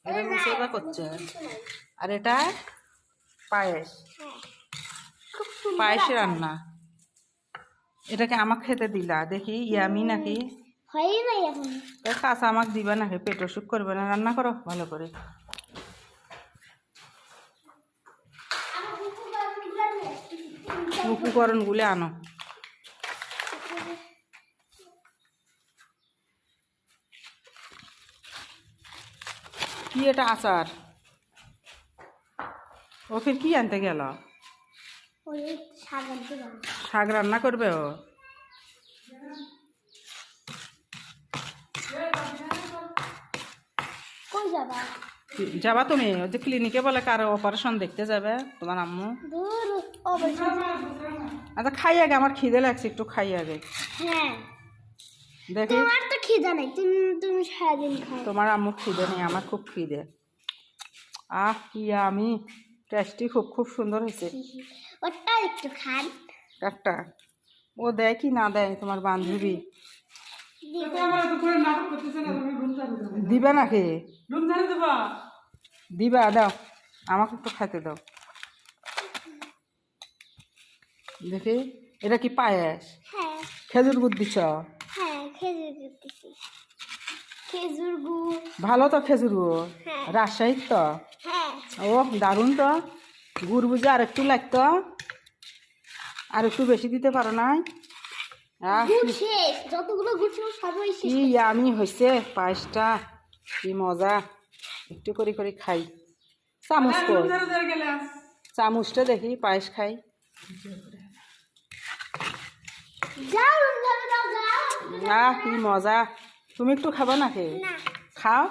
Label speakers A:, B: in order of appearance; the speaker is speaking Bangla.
A: এটা মুসেবা করছে। আর এটা পায়েস, পায়েস রান্না। এটাকে আমাকে খেতে দিলা, দেখি ইয়ামি নাকি। কাঁচা আমাকে দিবা নাকি? পেট অসুখ করবে না? রান্না করো ভালো করে। উপকরণ গুলো আনো। কি এটা? আচার? ও ফির কি আনতে গেল? শাক রান্না করবে ও? যাবা তুমি? ওই যে ক্লিনিকে বলে কারো অপারেশন দেখতে যাবে তোমার আম্মু। আচ্ছা খাই আগে, আমার খিদে লাগছে, একটু খাই আগে। দেখি তোমার আম্মুর খিদে নেই, আমার খুব খিদে। আহ কি আমি টেস্টি, খুব খুব সুন্দর হয়েছে। একটা ও দেয় কি না দেয় তোমার বান্ধবী? দিবা নাকি? দিবা, দাও আমাকে একটু খাইতে দাও দেখি। এটা কি পায়েস? খেজুর গুড় দিছ? ভালো তো খেজুর গুড়, রাজশাহীর তো। ও দারুণ তো। গুড় বুঝে আর একটু লাগতো, আর একটু বেশি দিতে পারো না? কি আমি হয়েছে পায়েসটা, কি মজা। একটু করে করে খাই। চামচ কই? চামচটা দেখি, পায়েস খাই। কি মজা। তুমি একটু খাবা নাকি? খাও।